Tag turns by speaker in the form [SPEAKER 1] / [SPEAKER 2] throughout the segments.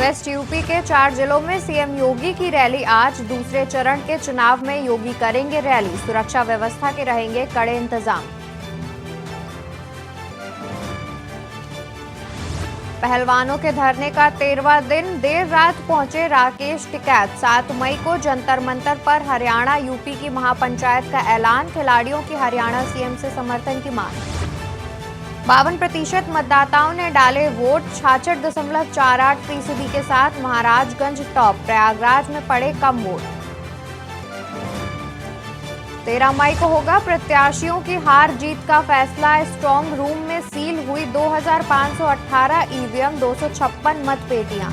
[SPEAKER 1] West UP के 4 जिलों में सीएम योगी की रैली आज। दूसरे चरण के चुनाव में योगी करेंगे रैली। सुरक्षा व्यवस्था के रहेंगे कड़े इंतजाम। पहलवानों के धरने का 13वां दिन, देर रात पहुंचे राकेश टिकैत। 7 मई को जंतर मंतर पर हरियाणा यूपी की महापंचायत का ऐलान। खिलाड़ियों की हरियाणा सीएम से समर्थन की मांग। 52% मतदाताओं ने डाले वोट। 66.48% के साथ महाराजगंज टॉप। प्रयागराज में पड़े कम वोट। 13 मई को होगा प्रत्याशियों की हार जीत का फैसला। स्ट्रांग रूम में सील हुई 2518 ईवीएम, 256 मतपेटियां।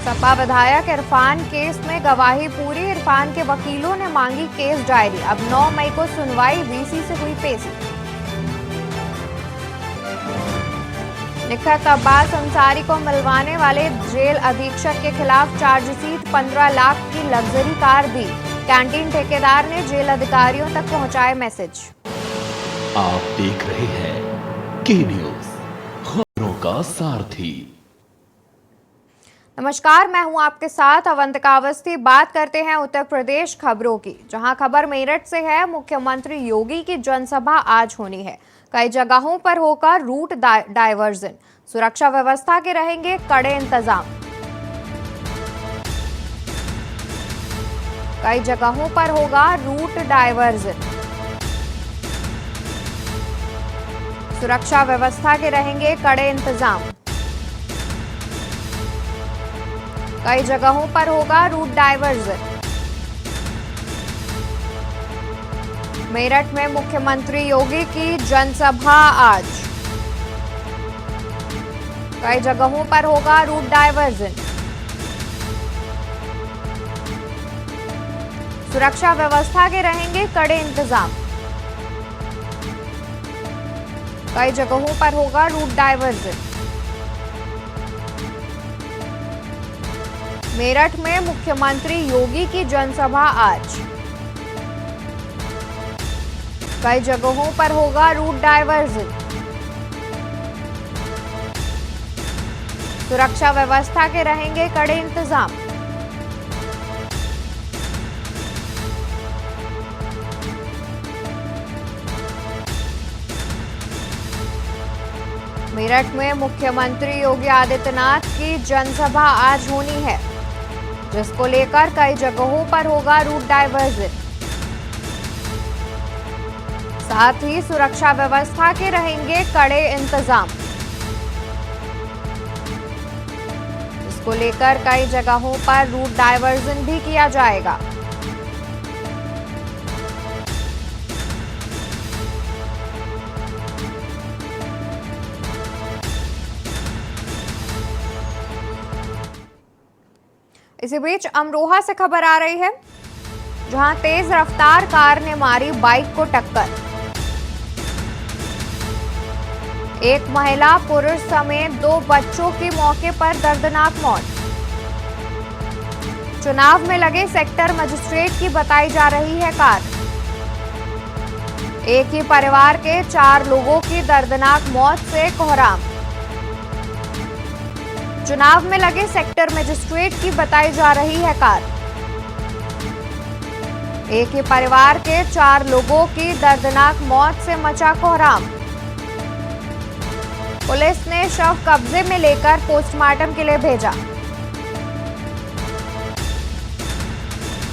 [SPEAKER 1] सपा विधायक इरफान केस में गवाही पूरी। इरफान के वकीलों ने मांगी केस डायरी। अब 9 मई को सुनवाई। वीसी से हुई पेशी। निखत अब्बास अंसारी को मिलवाने वाले जेल अधीक्षक के खिलाफ चार्जशीट। 15 लाख की लग्जरी कार दी। कैंटीन ठेकेदार ने जेल अधिकारियों तक पहुंचाए मैसेज।
[SPEAKER 2] आप देख रहे हैं के न्यूज, खबरों का सारथी।
[SPEAKER 1] नमस्कार, मैं हूं आपके साथ अवंतिका अवस्थी। बात करते हैं उत्तर प्रदेश खबरों की, जहां खबर मेरठ से है। मुख्यमंत्री योगी की जनसभा आज होनी है। कई जगहों पर होगा रूट डायवर्जन। सुरक्षा व्यवस्था के रहेंगे कड़े इंतजाम। कई जगहों पर होगा रूट डायवर्जन। सुरक्षा व्यवस्था के रहेंगे कड़े इंतजाम। कई जगहों पर होगा रूट डायवर्जन। मेरठ में मुख्यमंत्री योगी की जनसभा आज। कई जगहों पर होगा रूट डायवर्जन। सुरक्षा व्यवस्था के रहेंगे कड़े इंतजाम। कई जगहों पर होगा रूट डायवर्जन। मेरठ में मुख्यमंत्री योगी की जनसभा आज। कई जगहों पर होगा रूट डायवर्जन। सुरक्षा व्यवस्था के रहेंगे कड़े इंतजाम। मेरठ में मुख्यमंत्री योगी आदित्यनाथ की जनसभा आज होनी है, जिसको लेकर कई जगहों पर होगा रूट डायवर्जन। साथ ही सुरक्षा व्यवस्था के रहेंगे कड़े इंतजाम, जिसको लेकर कई जगहों पर रूट डायवर्जन भी किया जाएगा। इसी बीच अमरोहा से खबर आ रही है, जहां तेज रफ्तार कार ने मारी बाइक को टक्कर। एक महिला पुरुष समेत 2 बच्चों की मौके पर दर्दनाक मौत। चुनाव में लगे सेक्टर मजिस्ट्रेट की बताई जा रही है कार। एक ही परिवार के 4 लोगों की दर्दनाक मौत से कोहराम। चुनाव में लगे सेक्टर मजिस्ट्रेट की बताई जा रही है कार। एक ही परिवार के 4 लोगों की दर्दनाक मौत से मचा कोहराम। पुलिस ने शव कब्जे में लेकर पोस्टमार्टम के लिए भेजा।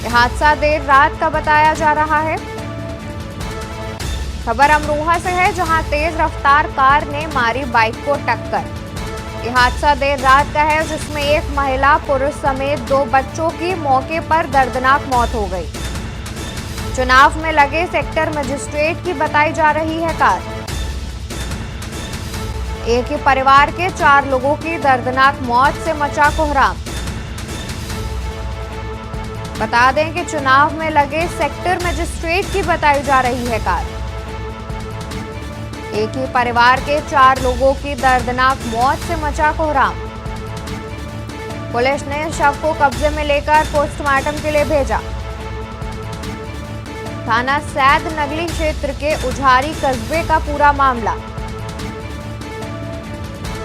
[SPEAKER 1] यह हादसा देर रात का बताया जा रहा है। खबर अमरोहा से है, जहां तेज रफ्तार कार ने मारी बाइक को टक्कर। यह हादसा देर रात का है, जिसमें एक महिला पुरुष समेत 2 बच्चों की मौके पर दर्दनाक मौत हो गई। चुनाव में लगे सेक्टर मजिस्ट्रेट की बताई जा रही है कार। एक ही परिवार के 4 लोगों की दर्दनाक मौत से मचा कोहराम। बता दें कि चुनाव में लगे सेक्टर मजिस्ट्रेट की बताई जा रही है कार। एक ही परिवार के 4 लोगों की दर्दनाक मौत से मचा कोहराम। पुलिस ने शव को कब्जे में लेकर पोस्टमार्टम के लिए भेजा। थाना सैद नगली क्षेत्र के उझारी कस्बे का पूरा मामला।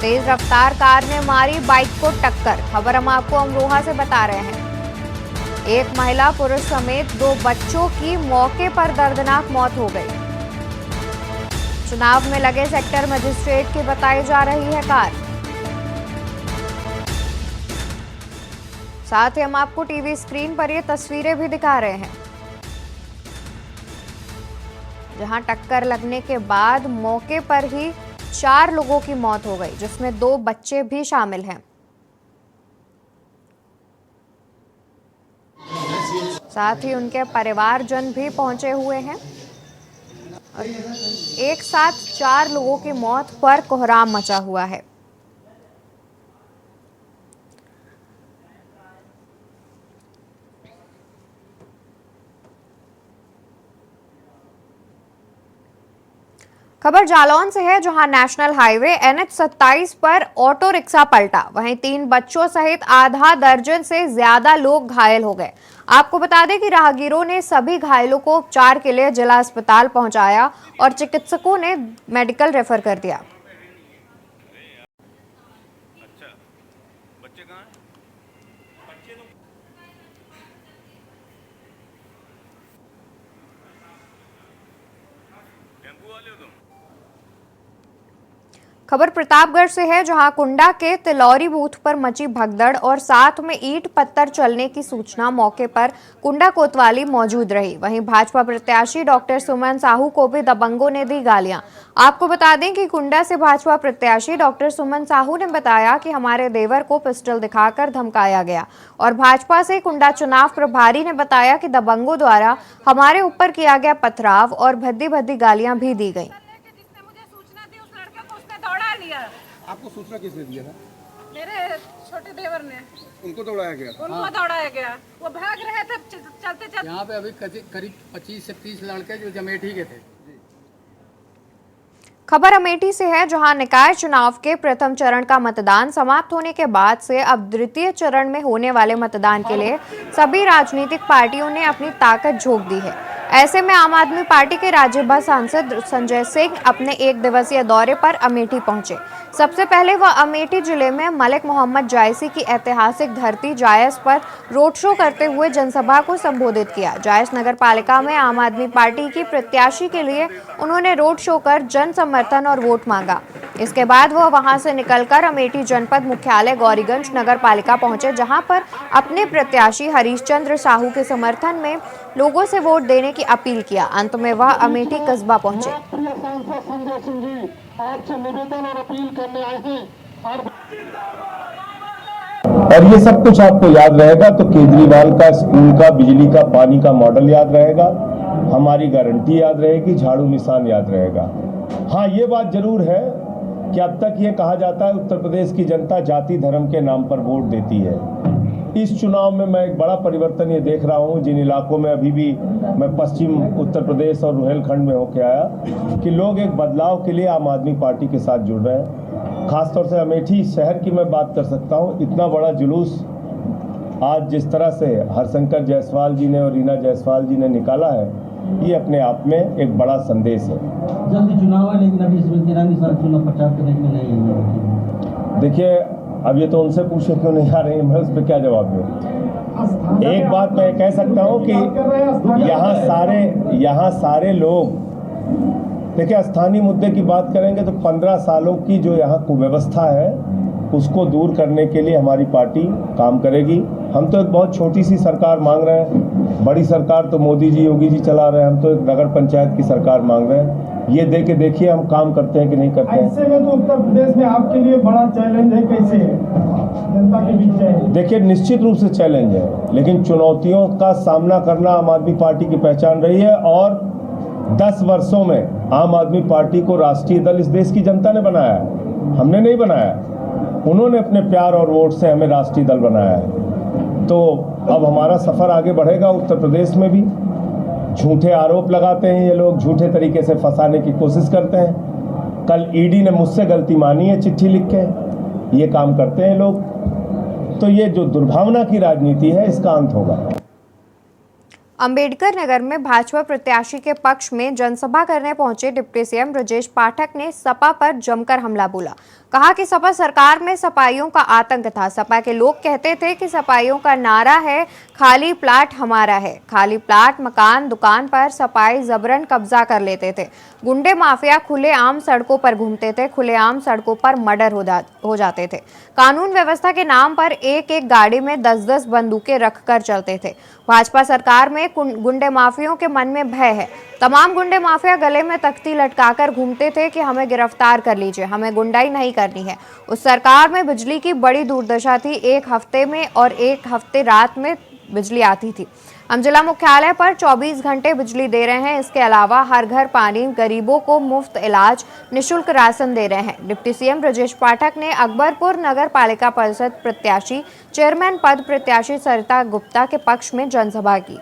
[SPEAKER 1] तेज रफ्तार कार ने मारी बाइक को टक्कर। खबर हम आपको अमरोहा से बता रहे हैं। एक महिला पुरुष समेत 2 बच्चों की मौके पर दर्दनाक मौत हो गई। चुनाव में लगे सेक्टर मजिस्ट्रेट की बताई जा रही है कार। साथ ही हम आपको टीवी स्क्रीन पर ये तस्वीरें भी दिखा रहे हैं, जहां टक्कर लगने के बाद मौके पर ही 4 लोगों की मौत हो गई, जिसमें 2 बच्चे भी शामिल हैं। साथ ही उनके परिवारजन भी पहुंचे हुए हैं और एक साथ 4 लोगों की मौत पर कोहराम मचा हुआ है। खबर जालौन से है, जहां नेशनल हाईवे NH 27 पर ऑटो रिक्शा पलटा। वहीं 3 बच्चों सहित आधा दर्जन से ज्यादा लोग घायल हो गए। आपको बता दें कि राहगीरों ने सभी घायलों को उपचार के लिए जिला अस्पताल पहुंचाया और चिकित्सकों ने मेडिकल रेफर कर दिया।
[SPEAKER 3] बच्चे कहाँ हैं? टेम्पो वाले हो तुम?
[SPEAKER 1] खबर प्रतापगढ़ से है, जहां कुंडा के तिलौरी बूथ पर मची भगदड़ और साथ में ईंट पत्थर चलने की सूचना मौके पर कुंडा कोतवाली मौजूद रही। वहीं भाजपा प्रत्याशी डॉक्टर सुमन साहू को भी दबंगों ने दी गालियां। आपको बता दें कि कुंडा से भाजपा प्रत्याशी डॉक्टर सुमन साहू ने बताया कि हमारे देवर को पिस्टल दिखाकर धमकाया गया और भाजपा से कुंडा चुनाव प्रभारी ने बताया कि दबंगों द्वारा हमारे ऊपर किया गया पथराव और भद्दी भद्दी गालियां भी दी गई।
[SPEAKER 4] आपको सूचना किसने दिया था?
[SPEAKER 5] मेरे छोटे देवर ने।
[SPEAKER 4] उनको दौड़ाया गया था?
[SPEAKER 5] उनको दौड़ाया गया। वो भाग रहे थे चलते चलते।
[SPEAKER 6] यहाँ पे अभी करीब 25 से 30 लड़के जो जमेठी के थे।
[SPEAKER 1] खबर अमेठी से है, जहां निकाय चुनाव के प्रथम चरण का मतदान समाप्त होने के बाद से अब द्वितीय चरण में होने वाले मतदान के लिए सभी राजनीतिक पार्टियों ने अपनी ताकत झोंक दी है। ऐसे में आम आदमी पार्टी के राज्यसभा सांसद संजय सिंह अपने 1 दिवसीय दौरे पर अमेठी पहुंचे। सबसे पहले वह अमेठी जिले में मलिक मोहम्मद जायसी की ऐतिहासिक धरती जायस पर रोड शो करते हुए जनसभा को संबोधित किया। जायस नगर पालिका में आम आदमी पार्टी की प्रत्याशी के लिए उन्होंने रोड शो कर जन समर्थन और वोट मांगा। इसके बाद वह वहां से निकलकर अमेठी जनपद मुख्यालय गौरीगंज नगर पालिका पहुंचे, जहां पर अपने प्रत्याशी हरीशचंद्र साहू के समर्थन में लोगों से वोट देने की अपील किया। अंत में वह अमेठी कस्बा पहुंचे।
[SPEAKER 7] आपसे निवेदन और अपील करने आए हैं
[SPEAKER 8] और ये सब कुछ आपको याद रहेगा तो केजरीवाल का स्कूल का बिजली का पानी का मॉडल याद रहेगा, हमारी गारंटी याद रहेगी, झाड़ू निशान याद रहेगा। हाँ, ये बात जरूर है कि अब तक ये कहा जाता है उत्तर प्रदेश की जनता जाति धर्म के नाम पर वोट देती है। इस चुनाव में मैं एक बड़ा परिवर्तन ये देख रहा हूँ, जिन इलाकों में अभी भी मैं पश्चिम उत्तर प्रदेश और रुहेलखंड में होके आया, कि लोग एक बदलाव के लिए आम आदमी पार्टी के साथ जुड़ रहे हैं। खासतौर से अमेठी शहर की मैं बात कर सकता हूँ। इतना बड़ा जुलूस आज जिस तरह से हरशंकर जायसवाल जी ने और रीना जायसवाल जी ने निकाला है, ये अपने आप में एक बड़ा संदेश है।
[SPEAKER 9] जल्दी चुनाव है, लेकिन अभी चुनाव प्रचार करने में नहीं है।
[SPEAKER 8] देखिए, अब ये तो उनसे पूछे क्यों नहीं आ रही है, मैं उस पर क्या जवाब दूँ। एक बात मैं कह सकता हूँ कि यहाँ सारे लोग, देखिए, स्थानीय मुद्दे की बात करेंगे तो 15 सालों की जो यहाँ कुव्यवस्था है उसको दूर करने के लिए हमारी पार्टी काम करेगी। हम तो एक बहुत छोटी सी सरकार मांग रहे हैं, बड़ी सरकार तो मोदी जी योगी जी चला रहे हैं, हम तो एक नगर पंचायत की सरकार मांग रहे हैं। ये दे के देखिए हम काम करते हैं कि नहीं करते हैं।
[SPEAKER 7] ऐसे में तो उत्तर प्रदेश में आपके लिए बड़ा चैलेंज है, कैसे जनता के बीच जाएंगे?
[SPEAKER 8] देखिए, निश्चित रूप से चैलेंज है, लेकिन चुनौतियों का सामना करना आम आदमी पार्टी की पहचान रही है और 10 वर्षों में आम आदमी पार्टी को राष्ट्रीय दल इस देश की जनता ने बनाया है, हमने नहीं बनाया। उन्होंने अपने प्यार और वोट से हमें राष्ट्रीय दल बनाया है। तो अब हमारा सफर आगे बढ़ेगा उत्तर प्रदेश में भी। झूठे आरोप लगाते हैं ये लोग, झूठे तरीके से फंसाने की कोशिश करते हैं। कल ईडी ने मुझसे गलती मानी है चिट्ठी लिख के, ये काम करते हैं लोग। तो ये जो दुर्भावना की राजनीति है, इसका अंत होगा।
[SPEAKER 1] अंबेडकर नगर में भाजपा प्रत्याशी के पक्ष में जनसभा करने पहुंचे डिप्टी सीएम ब्रजेश पाठक ने सपा पर जमकर हमला बोला। कहा कि सपा सरकार में सपाइयों का आतंक था। सपा के लोग कहते थे कि सपाइयों का नारा है खाली प्लाट हमारा है। खाली प्लाट, मकान, दुकान पर सपाई जबरन कब्जा कर लेते थे। गुंडे माफिया खुलेआम सड़कों पर घूमते थे। खुलेआम सड़कों पर मर्डर हो जाते थे। कानून व्यवस्था के नाम पर एक एक गाड़ी में 10-10 बंदूकें रखकर चलते थे। भाजपा सरकार में गुंडे माफियों के मन में भय है। तमाम गुंडे माफिया गले में तख्ती लटकाकर घूमते थे कि हमें गिरफ्तार कर लीजिए, हमें गुंडाई नहीं करनी है। उस सरकार में बिजली की बड़ी दुर्दशा थी। एक हफ्ते में और एक हफ्ते रात में बिजली आती थी। हम जिला मुख्यालय पर 24 घंटे बिजली दे रहे हैं। इसके अलावा हर घर पानी, गरीबों को मुफ्त इलाज, निःशुल्क राशन दे रहे हैं। डिप्टी सीएम ब्रजेश पाठक ने अकबरपुर नगर पालिका परिषद प्रत्याशी, चेयरमैन पद प्रत्याशी सरिता गुप्ता के पक्ष में जनसभा की।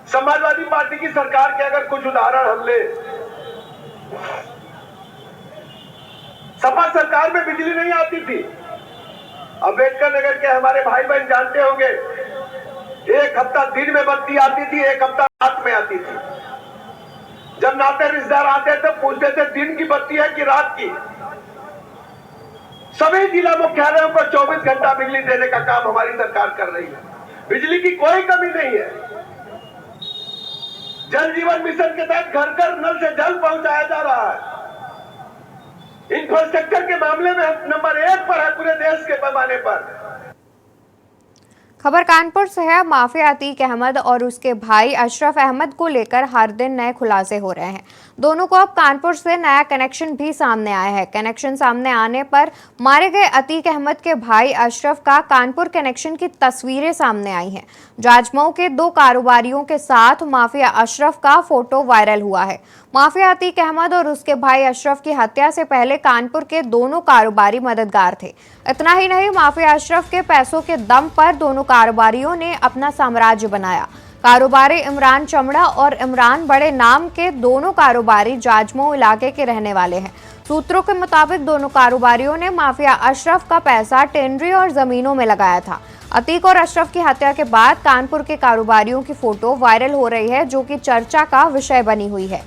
[SPEAKER 3] समाजवादी पार्टी की सरकार के अगर कुछ उदाहरण हम ले, सपा सरकार में बिजली नहीं आती थी। अंबेडकर नगर के हमारे भाई बहन जानते होंगे, एक हफ्ता दिन में बत्ती आती थी, एक हफ्ता रात में आती थी। जब नाते रिश्तेदार आते थे पूछते थे दिन की बत्ती है कि रात की। सभी जिला मुख्यालयों पर 24 घंटा बिजली देने का काम हमारी सरकार कर रही है। बिजली की कोई कमी नहीं है। जल जीवन मिशन के तहत घर घर नल से जल पहुंचाया जा रहा है। इंफ्रास्ट्रक्चर के मामले में हम नंबर 1 पर है पूरे देश के पैमाने पर।
[SPEAKER 1] खबर कानपुर से है। माफिया अतीक अहमद और उसके भाई अशरफ अहमद को लेकर हर दिन नए खुलासे हो रहे हैं। दोनों को अब कानपुर से नया कनेक्शन भी सामने आया है। कनेक्शन सामने आने पर मारे गए अतीक अहमद के भाई अशरफ का कानपुर कनेक्शन की तस्वीरें सामने आई हैं। जाजमऊ के 2 कारोबारियों के साथ माफिया अशरफ का फोटो वायरल हुआ है। माफिया अतीक अहमद और उसके भाई अशरफ की हत्या से पहले कानपुर के दोनों कारोबारी मददगार थे। इतना ही नहीं, माफिया अशरफ के पैसों के दम पर दोनों कारोबारियों ने अपना साम्राज्य बनाया। कारोबारी इमरान चमड़ा और इमरान बड़े नाम के दोनों कारोबारी जाजमऊ इलाके के रहने वाले हैं। सूत्रों के मुताबिक दोनों कारोबारियों ने माफिया अशरफ का पैसा टेंडरी और जमीनों में लगाया था। अतीक और अशरफ की हत्या के बाद कानपुर के कारोबारियों की फोटो वायरल हो रही है, जो कि चर्चा का विषय बनी हुई है।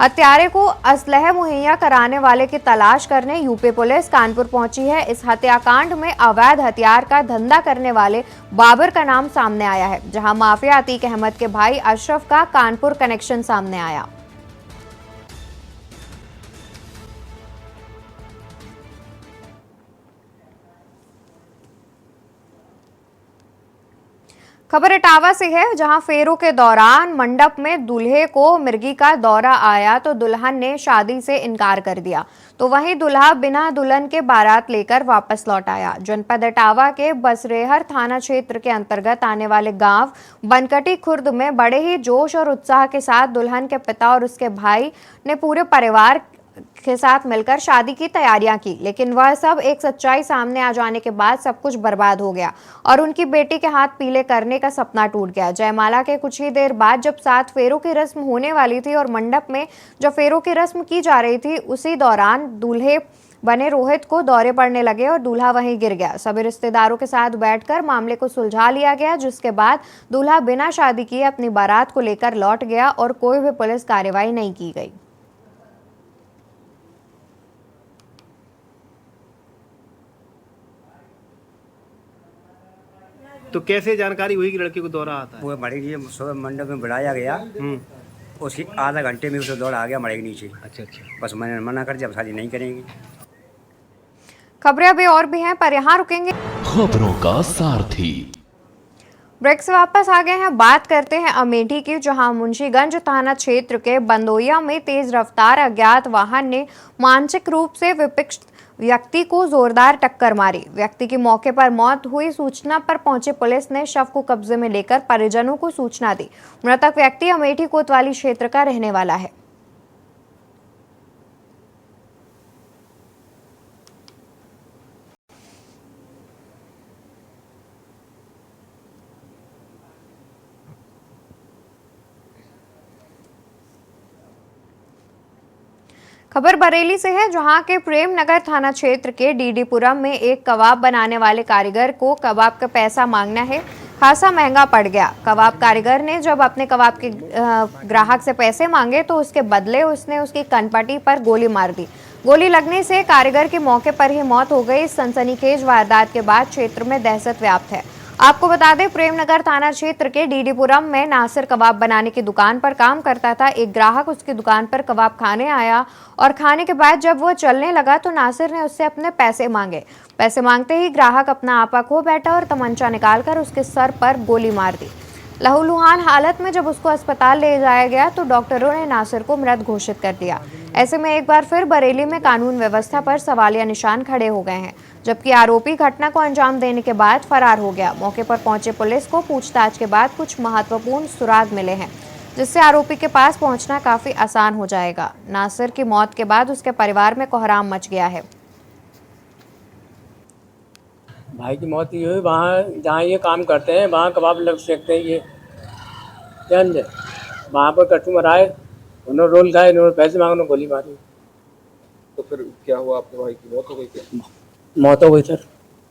[SPEAKER 1] हत्यारे को असलह मुहैया कराने वाले की तलाश करने यूपी पुलिस कानपुर पहुंची है। इस हत्याकांड में अवैध हथियार का धंधा करने वाले बाबर का नाम सामने आया है, जहां माफिया अतीक अहमद के भाई अशरफ का कानपुर कनेक्शन सामने आया। खबर इटावा से है, जहां फेरों के दौरान मंडप में दूल्हे को मिर्गी का दौरा आया तो दुल्हन ने शादी से इनकार कर दिया, तो वहीं दूल्हा बिना दुल्हन के बारात लेकर वापस लौट आया। जनपद इटावा के बसरेहर थाना क्षेत्र के अंतर्गत आने वाले गांव बनकटी खुर्द में बड़े ही जोश और उत्साह के साथ दुल्हन के पिता और उसके भाई ने पूरे परिवार के साथ मिलकर शादी की तैयारियां की, लेकिन वह सब एक सच्चाई सामने आ जाने के बाद सब कुछ बर्बाद हो गया और उनकी बेटी के हाथ पीले करने का सपना टूट गया। जयमाला के कुछ ही देर बाद जब 7 फेरों की रस्म होने वाली थी और मंडप में जब फेरों की रस्म की जा रही थी, उसी दौरान दूल्हे बने रोहित को दौरे पड़ने लगे और दूल्हा वहीं गिर गया। सभी रिश्तेदारों के साथ बैठकर मामले को सुलझा लिया गया, जिसके बाद दूल्हा बिना शादी किए अपनी बारात को लेकर लौट गया और कोई भी पुलिस कार्रवाई नहीं की गई।
[SPEAKER 10] तो कैसे जानकारी हुई कि लड़की को दौरा आता है?
[SPEAKER 11] वो मड़े जी सुबह मंडप में बुलाया गया, उसकी आधा घंटे में उसे दौड़ा आ गया मड़े के नीचे।
[SPEAKER 10] अच्छा।
[SPEAKER 11] बस मैंने मना कर दिया, अब शादी नहीं करेंगे।
[SPEAKER 1] खबरें अभी और भी हैं, पर यहाँ रुकेंगे।
[SPEAKER 2] खबरों का सारथी।
[SPEAKER 1] ब्रेक से वापस आ गए हैं। बात करते हैं अमेठी की, जहां मुंशीगंज थाना क्षेत्र के बंदोया में तेज रफ्तार अज्ञात वाहन ने मानसिक रूप से विपक्ष व्यक्ति को जोरदार टक्कर मारी। व्यक्ति की मौके पर मौत हुई। सूचना पर पहुंची पुलिस ने शव को कब्जे में लेकर परिजनों को सूचना दी। मृतक व्यक्ति अमेठी कोतवाली क्षेत्र का रहने वाला है। खबर बरेली से है, जहां के प्रेम नगर थाना क्षेत्र के डीडीपुरम में एक कबाब बनाने वाले कारीगर को कबाब का पैसा मांगना है खासा महंगा पड़ गया। कबाब कारीगर ने जब अपने कबाब के ग्राहक से पैसे मांगे तो उसके बदले उसने उसकी कनपटी पर गोली मार दी। गोली लगने से कारीगर की मौके पर ही मौत हो गई। इस सनसनीखेज वारदात के बाद क्षेत्र में दहशत व्याप्त है। आपको बता दें, प्रेमनगर थाना क्षेत्र के डीडीपुरम में नासिर कबाब बनाने की दुकान पर काम करता था। एक ग्राहक उसकी दुकान पर कबाब खाने आया और खाने के बाद जब वो चलने लगा तो नासिर ने उससे अपने पैसे मांगे। पैसे मांगते ही ग्राहक अपना आपा खो बैठा और तमंचा निकालकर उसके सर पर गोली मार दी। लहूलुहान हालत में जब उसको अस्पताल ले जाया गया तो डॉक्टरों ने नासिर को मृत घोषित कर दिया। ऐसे में एक बार फिर बरेली में कानून व्यवस्था पर सवालिया निशान खड़े हो गए हैं, जबकि आरोपी घटना को अंजाम देने के बाद फरार हो गया। मौके पर पहुंचे पुलिस को पूछताछ के बाद कुछ महत्वपूर्ण सुराग मिले हैं, जिससे आरोपी के पास पहुंचना काफी आसान हो जाएगा। नासिर की मौत के बाद उसके परिवार में कोहराम मच गया है।
[SPEAKER 6] भाई की मौत ये हुई वहाँ जहाँ ये काम करते हैं, वहाँ कबाब लग सकते हैं। ये समझे, वहाँ पर कस्टमर आए, उन्होंने रोल खाए, उन्होंने पैसे मांगे, उन्होंने गोली मारी।
[SPEAKER 4] तो फिर क्या हुआ? आपके भाई की मौत हो गई क्या?
[SPEAKER 6] मौत हो गई सर,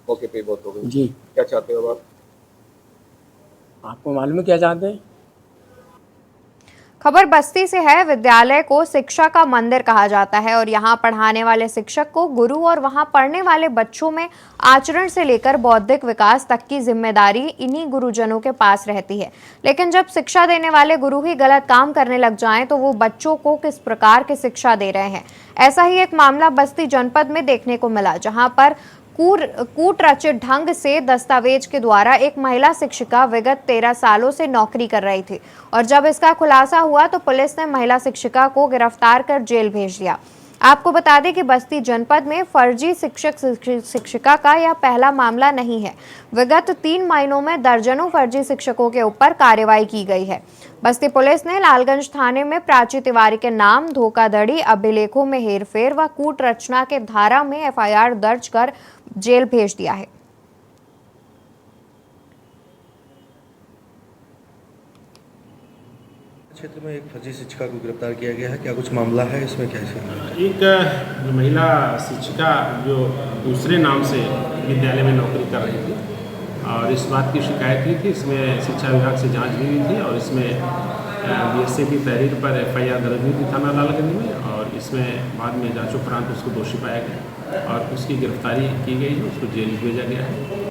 [SPEAKER 4] मौके पे मौत हो गई
[SPEAKER 6] जी।
[SPEAKER 4] क्या चाहते हो आप?
[SPEAKER 6] आपको मालूम है क्या चाहते हैं?
[SPEAKER 1] खबर बस्ती से है। विद्यालय को शिक्षा का मंदिर कहा जाता है और यहाँ पढ़ाने वाले शिक्षक को गुरु और वहाँ पढ़ने वाले बच्चों में आचरण से लेकर बौद्धिक विकास तक की जिम्मेदारी इन्हीं गुरुजनों के पास रहती है। लेकिन जब शिक्षा देने वाले गुरु ही गलत काम करने लग जाएं तो वो बच्चों को किस प्रकार की शिक्षा दे रहे हैं। ऐसा ही एक मामला बस्ती जनपद में देखने को मिला, जहाँ पर कूटरचित ढंग से दस्तावेज के द्वारा एक महिला शिक्षिका विगत 13 सालों से नौकरी कर रही थी और जब इसका खुलासा हुआ तो पुलिस ने महिला शिक्षिका को गिरफ्तार कर जेल भेज दिया। आपको बता दें कि बस्ती जनपद में फर्जी शिक्षक शिक्षिका का यह पहला मामला नहीं है। विगत 3 महीनों में दर्जनों फर्जी शिक्षकों के ऊपर कार्रवाई की गई है। बस्ती पुलिस ने लालगंज थाने में प्राची तिवारी के नाम धोखाधड़ी, अभिलेखों में हेरफेर व कूट रचना के धारा में एफआईआर दर्ज कर जेल भेज दिया है।
[SPEAKER 12] क्षेत्र में एक फर्जी शिक्षिका को गिरफ्तार किया गया है, क्या कुछ मामला है इसमें? क्या
[SPEAKER 13] एक महिला शिक्षिका जो दूसरे नाम से विद्यालय में नौकरी कर रही थी और इस बात की शिकायत हुई थी। इसमें शिक्षा विभाग से जांच भी हुई थी और इसमें बीएसए की तहरीर पर एफआईआर दर्ज हुई थी थाना लालगंज में और इसमें बाद में जांचोपरांत उसको दोषी पाया गया और उसकी गिरफ्तारी की गई है, उसको जेल भेजा गया है।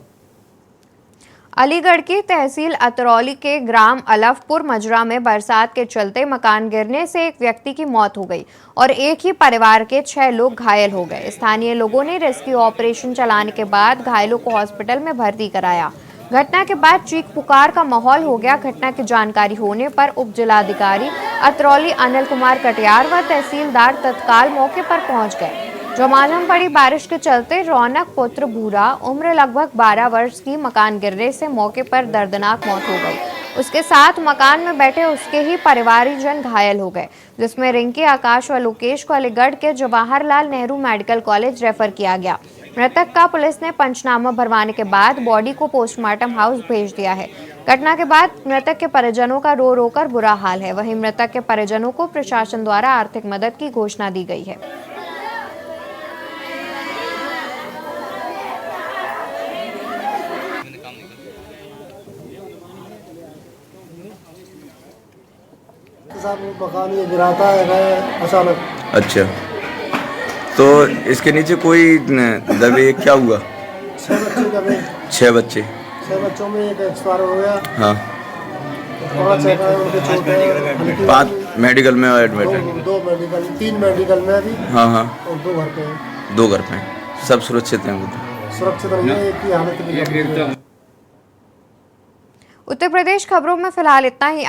[SPEAKER 1] अलीगढ़ की तहसील अतरौली के ग्राम अलफपुर मजरा में बरसात के चलते मकान गिरने से एक व्यक्ति की मौत हो गई और एक ही परिवार के 6 लोग घायल हो गए। स्थानीय लोगों ने रेस्क्यू ऑपरेशन चलाने के बाद घायलों को हॉस्पिटल में भर्ती कराया। घटना के बाद चीख पुकार का माहौल हो गया। घटना की जानकारी होने पर उप जिलाधिकारी अतरौली अनिल कुमार कटियार व तहसीलदार तत्काल मौके पर पहुंच गए। झमाझम पड़ी बारिश के चलते रौनक पुत्र भूरा उम्र लगभग 12 वर्ष की मकान गिरने से मौके पर दर्दनाक मौत हो गई। उसके साथ मकान में बैठे उसके ही परिवारजन घायल हो गए, जिसमें रिंकी, आकाश व लोकेश को अलीगढ़ के Jawaharlal Nehru medical college refer किया गया। मृतक का पुलिस ने पंचनामा भरवाने के बाद बॉडी को पोस्टमार्टम हाउस भेज दिया है। घटना के बाद मृतक के परिजनों का रो रो कर बुरा हाल है। वहीं मृतक के परिजनों को प्रशासन द्वारा आर्थिक मदद की घोषणा दी गई है।
[SPEAKER 7] मकान ये गिराता है अचानक।
[SPEAKER 12] अच्छा, तो इसके नीचे कोई दबे? क्या हुआ?
[SPEAKER 7] 6 बच्चे दबे।
[SPEAKER 12] 6 बच्चे?
[SPEAKER 7] 6 बच्चों में एक एक्सपायर हो गया।
[SPEAKER 12] हाँ। 5 मेडिकल में एडमिट है?
[SPEAKER 7] 2 मेडिकल, 3 मेडिकल में अभी।
[SPEAKER 12] हाँ हाँ।
[SPEAKER 7] और 2 घर पे हैं।
[SPEAKER 12] 2 घर पे हैं। सब सुरक्षित हैं? वो तो
[SPEAKER 7] सुरक्षित है, एक की हालत में।
[SPEAKER 1] उत्तर प्रदेश खबरों में फिलहाल इतना ही।